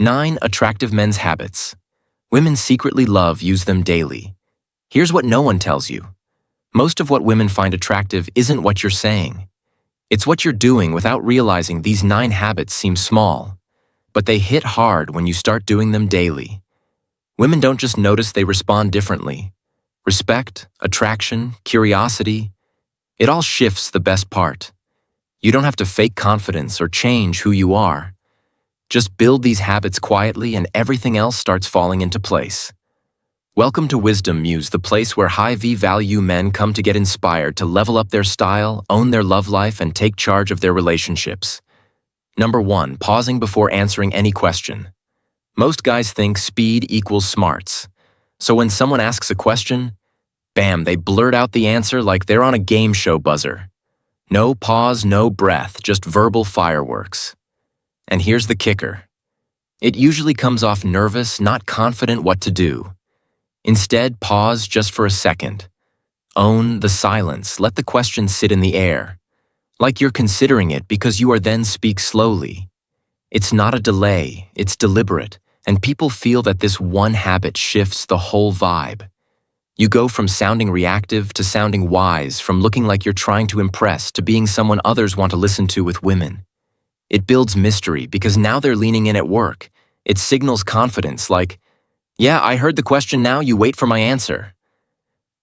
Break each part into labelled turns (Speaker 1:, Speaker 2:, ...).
Speaker 1: 9 attractive men's habits. Women secretly use them daily. Here's what no one tells you. Most of what women find attractive isn't what you're saying. It's what you're doing without realizing. These 9 habits seem small, but they hit hard when you start doing them daily. Women don't just notice, they respond differently. Respect, attraction, curiosity, it all shifts. The best part. You don't have to fake confidence or change who you are. Just build these habits quietly and everything else starts falling into place. Welcome to Wisdom Muse, the place where high-value men come to get inspired to level up their style, own their love life, and take charge of their relationships. Number 1, pausing before answering any question. Most guys think speed equals smarts. So when someone asks a question, bam, they blurt out the answer like they're on a game show buzzer. No pause, no breath, just verbal fireworks. And here's the kicker. It usually comes off nervous, not confident what to do. Instead, pause just for a second. Own the silence. Let the question sit in the air, like you're considering it, because you are then speak slowly. It's not a delay, it's deliberate, and people feel that this one habit shifts the whole vibe. You go from sounding reactive to sounding wise, from looking like you're trying to impress to being someone others want to listen to with women. It builds mystery because now they're leaning in at work. It signals confidence like, yeah, I heard the question, now you wait for my answer.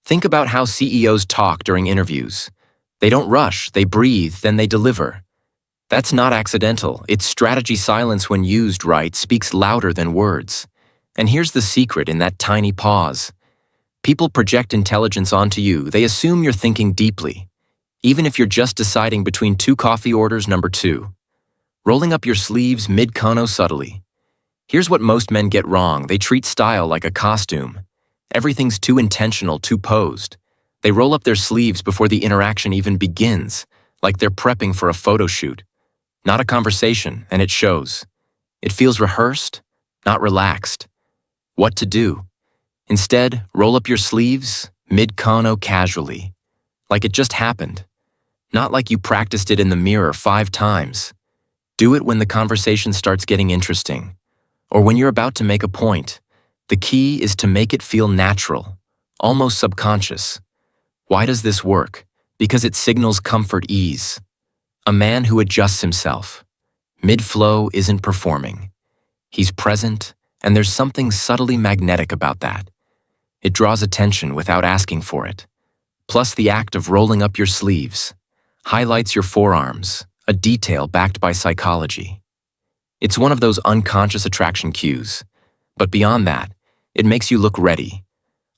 Speaker 1: Think about how CEOs talk during interviews. They don't rush, they breathe, then they deliver. That's not accidental. It's strategy. Silence, when used right, speaks louder than words. And here's the secret in that tiny pause. People project intelligence onto you. They assume you're thinking deeply, even if you're just deciding between 2 coffee orders. Number 2, rolling up your sleeves mid-cono subtly. Here's what most men get wrong. They treat style like a costume. Everything's too intentional, too posed. They roll up their sleeves before the interaction even begins, like they're prepping for a photo shoot. Not a conversation, and it shows. It feels rehearsed, not relaxed. What to do? Instead, roll up your sleeves mid-cono casually, like it just happened. Not like you practiced it in the mirror 5 times. Do it when the conversation starts getting interesting, or when you're about to make a point. The key is to make it feel natural, almost subconscious. Why does this work? Because it signals comfort, ease. A man who adjusts himself mid-flow isn't performing. He's present, and there's something subtly magnetic about that. It draws attention without asking for it. Plus, the act of rolling up your sleeves highlights your forearms, a detail backed by psychology. It's one of those unconscious attraction cues. But beyond that, it makes you look ready,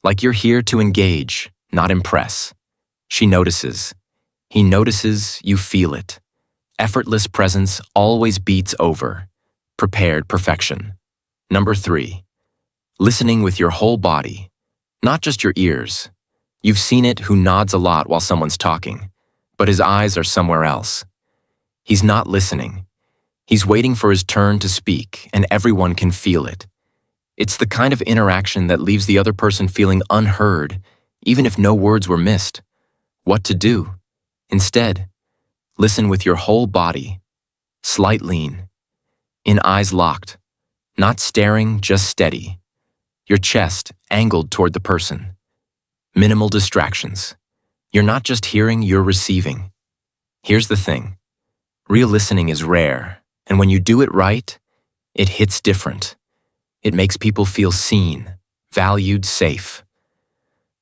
Speaker 1: like you're here to engage, not impress. She notices. He notices, you feel it. Effortless presence always beats over prepared perfection. Number 3, listening with your whole body, not just your ears. You've seen it, who nods a lot while someone's talking, but his eyes are somewhere else. He's not listening. He's waiting for his turn to speak, and everyone can feel it. It's the kind of interaction that leaves the other person feeling unheard, even if no words were missed. What to do? Instead, listen with your whole body. Slight lean. In eyes locked. Not staring, just steady. Your chest angled toward the person. Minimal distractions. You're not just hearing, you're receiving. Here's the thing. Real listening is rare, and when you do it right, it hits different. It makes people feel seen, valued, safe.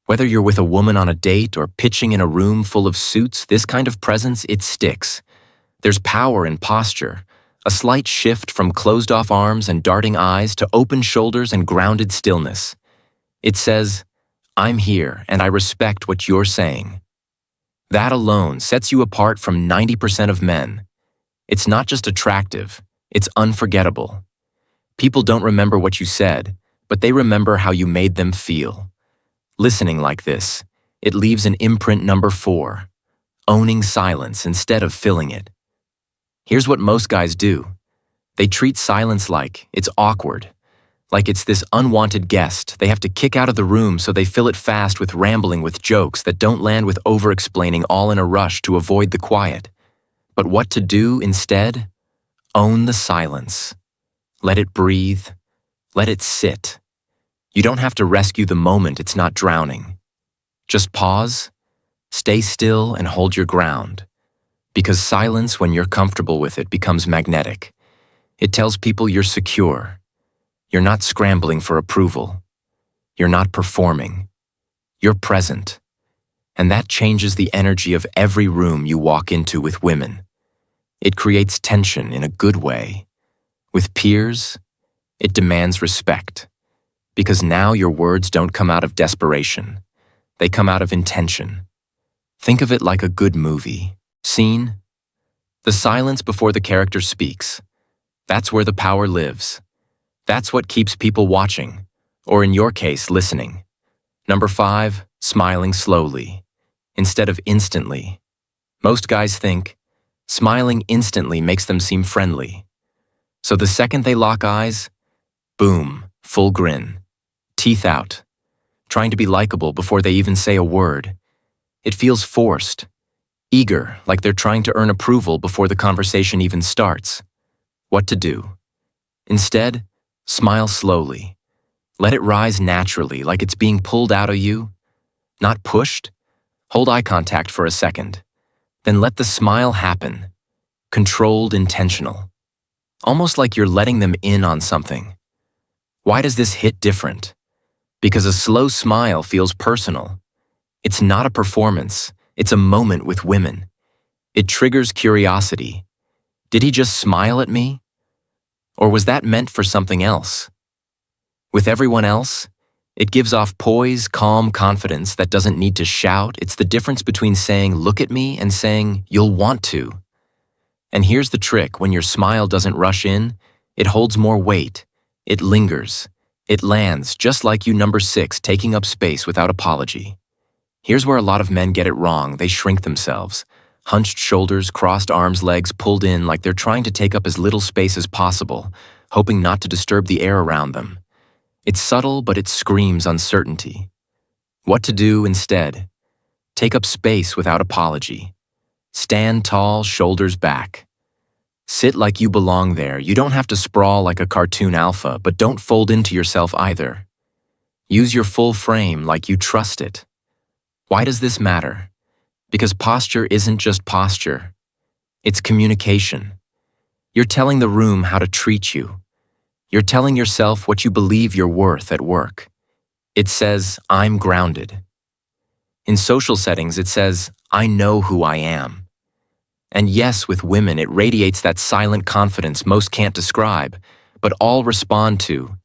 Speaker 1: Whether you're with a woman on a date or pitching in a room full of suits, this kind of presence, it sticks. There's power in posture, a slight shift from closed-off arms and darting eyes to open shoulders and grounded stillness. It says, I'm here and I respect what you're saying. That alone sets you apart from 90% of men. It's not just attractive, it's unforgettable. People don't remember what you said, but they remember how you made them feel. Listening like this, it leaves an imprint. Number 4, owning silence instead of filling it. Here's what most guys do. They treat silence like it's awkward, like it's this unwanted guest they have to kick out of the room, so they fill it fast with rambling, with jokes that don't land, with over-explaining, all in a rush to avoid the quiet. But what to do instead? Own the silence. Let it breathe. Let it sit. You don't have to rescue the moment it's not drowning. Just pause, stay still, and hold your ground. Because silence, when you're comfortable with it, becomes magnetic. It tells people you're secure. You're not scrambling for approval. You're not performing. You're present. And that changes the energy of every room you walk into with women. It creates tension in a good way. With peers, it demands respect. Because now your words don't come out of desperation. They come out of intention. Think of it like a good movie. Scene? The silence before the character speaks. That's where the power lives. That's what keeps people watching, or in your case, listening. Number 5, smiling slowly, instead of instantly. Most guys think, smiling instantly makes them seem friendly. So the second they lock eyes, boom, full grin, teeth out, trying to be likable before they even say a word. It feels forced, eager, like they're trying to earn approval before the conversation even starts. What to do? Instead, smile slowly. Let it rise naturally, like it's being pulled out of you, not pushed. Hold eye contact for a second. Then let the smile happen. Controlled, intentional. Almost like you're letting them in on something. Why does this hit different? Because a slow smile feels personal. It's not a performance. It's a moment with women. It triggers curiosity. Did he just smile at me? Or was that meant for something else? With everyone else, it gives off poise, calm confidence that doesn't need to shout. It's the difference between saying, "Look at me," and saying, "You'll want to." And here's the trick: when your smile doesn't rush in, it holds more weight. It lingers. It lands, just like you, number 6, taking up space without apology. Here's where a lot of men get it wrong. They shrink themselves. Hunched shoulders, crossed arms, legs pulled in like they're trying to take up as little space as possible, hoping not to disturb the air around them. It's subtle, but it screams uncertainty. What to do instead? Take up space without apology. Stand tall, shoulders back. Sit like you belong there. You don't have to sprawl like a cartoon alpha, but don't fold into yourself either. Use your full frame like you trust it. Why does this matter? Because posture isn't just posture. It's communication. You're telling the room how to treat you. You're telling yourself what you believe you're worth at work. It says, "I'm grounded." In social settings, it says, "I know who I am." And yes, with women, it radiates that silent confidence most can't describe, but all respond to.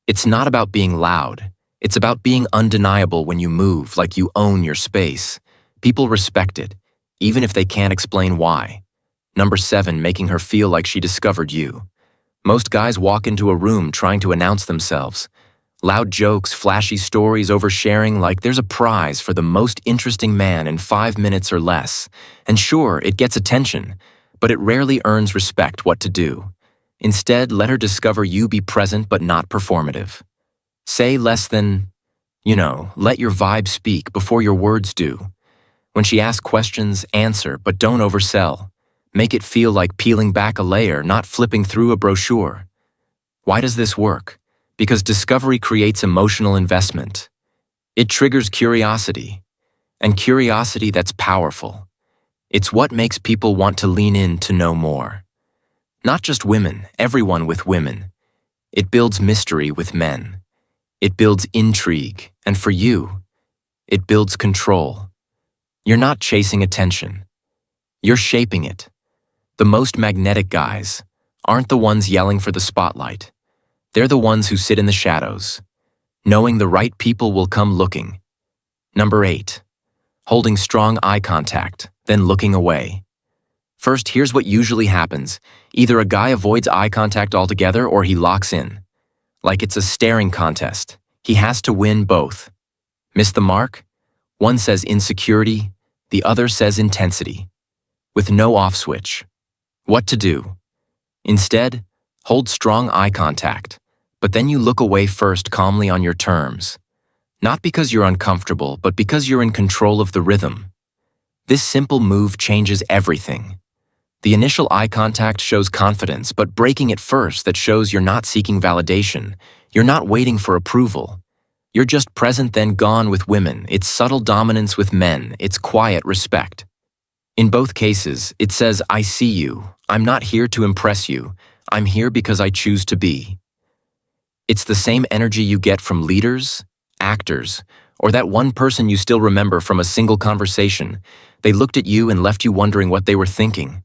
Speaker 1: It's not about being loud. It's about being undeniable when you move, like you own your space. People respect it, even if they can't explain why. Number 7, making her feel like she discovered you. Most guys walk into a room trying to announce themselves. Loud jokes, flashy stories, oversharing like there's a prize for the most interesting man in 5 minutes or less. And sure, it gets attention, but it rarely earns respect. What to do? Instead, let her discover you. Be present but not performative. Say less than, let your vibe speak before your words do. When she asks questions, answer, but don't oversell. Make it feel like peeling back a layer, not flipping through a brochure. Why does this work? Because discovery creates emotional investment. It triggers curiosity, and curiosity that's powerful. It's what makes people want to lean in to know more. Not just women, everyone with women. It builds mystery with men. It builds intrigue, and for you, it builds control. You're not chasing attention. You're shaping it. The most magnetic guys aren't the ones yelling for the spotlight. They're the ones who sit in the shadows, knowing the right people will come looking. Number 8, holding strong eye contact, then looking away. First, here's what usually happens. Either a guy avoids eye contact altogether or he locks in. Like it's a staring contest. He has to win both. Miss the mark? One says insecurity, the other says intensity. With no off switch. What to do? Instead, hold strong eye contact, but then you look away first, calmly on your terms. Not because you're uncomfortable, but because you're in control of the rhythm. This simple move changes everything. The initial eye contact shows confidence, but breaking it first that shows you're not seeking validation. You're not waiting for approval. You're just present then gone with women. It's subtle dominance with men. It's quiet respect. In both cases, it says, I see you. I'm not here to impress you. I'm here because I choose to be. It's the same energy you get from leaders, actors, or that one person you still remember from a single conversation. They looked at you and left you wondering what they were thinking.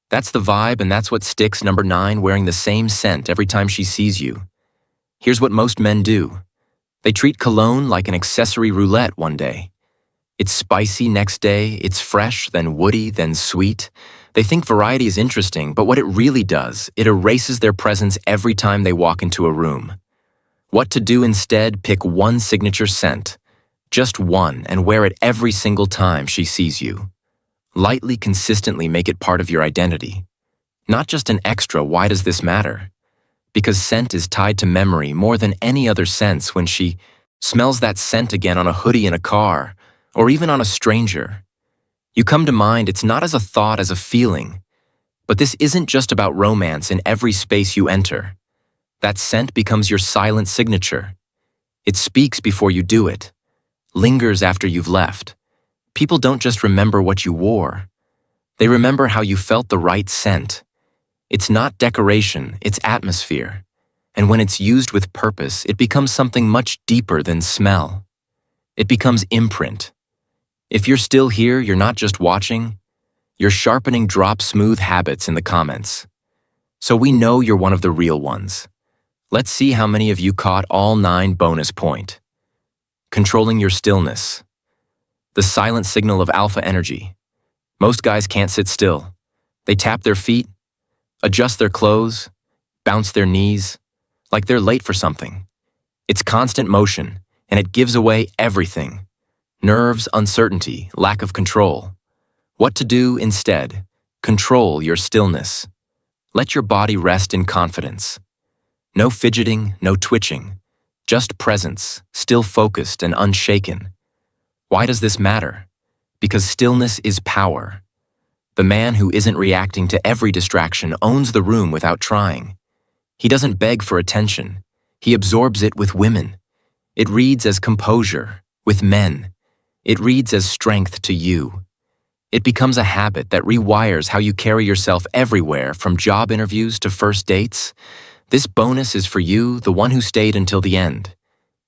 Speaker 1: That's the vibe, and that's what sticks. Number 9, wearing the same scent every time she sees you. Here's what most men do. They treat cologne like an accessory roulette one day. It's spicy next day, it's fresh, then woody, then sweet. They think variety is interesting, but what it really does, it erases their presence every time they walk into a room. What to do instead? Pick one signature scent. Just one, and wear it every single time she sees you. Lightly, consistently make it part of your identity. Not just an extra. Why does this matter? Because scent is tied to memory more than any other sense. When she smells that scent again on a hoodie in a car, or even on a stranger, you come to mind. It's not as a thought, as a feeling. But this isn't just about romance. In every space you enter, that scent becomes your silent signature. It speaks before you do it, lingers after you've left. People don't just remember what you wore. They remember how you felt. The right scent. It's not decoration, it's atmosphere. And when it's used with purpose, it becomes something much deeper than smell. It becomes imprint. If you're still here, you're not just watching, you're sharpening. Drop smooth habits in the comments, so we know you're one of the real ones. Let's see how many of you caught all 9. Bonus point. Controlling your stillness. The silent signal of alpha energy. Most guys can't sit still. They tap their feet, adjust their clothes, bounce their knees, like they're late for something. It's constant motion, and it gives away everything. Nerves, uncertainty, lack of control. What to do instead? Control your stillness. Let your body rest in confidence. No fidgeting, no twitching. Just presence, still focused and unshaken. Why does this matter? Because stillness is power. The man who isn't reacting to every distraction owns the room without trying. He doesn't beg for attention. He absorbs it with women. It reads as composure with men. It reads as strength to you. It becomes a habit that rewires how you carry yourself everywhere, from job interviews to first dates. This bonus is for you, the one who stayed until the end.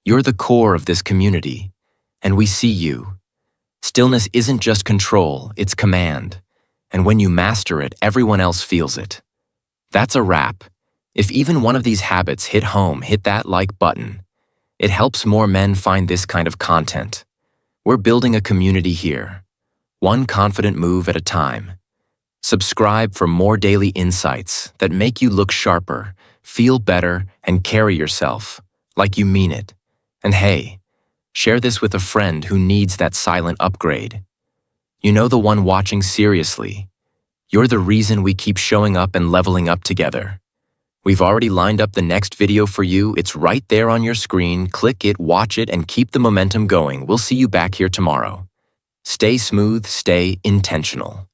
Speaker 1: You're the core of this community, and we see you. Stillness isn't just control, it's command. And when you master it, everyone else feels it. That's a wrap. If even one of these habits hit home, hit that like button. It helps more men find this kind of content. We're building a community here, one confident move at a time. Subscribe for more daily insights that make you look sharper, feel better, and carry yourself like you mean it. And hey, share this with a friend who needs that silent upgrade. You know, the one watching. Seriously. You're the reason we keep showing up and leveling up together. We've already lined up the next video for you. It's right there on your screen. Click it, watch it, and keep the momentum going. We'll see you back here tomorrow. Stay smooth, stay intentional.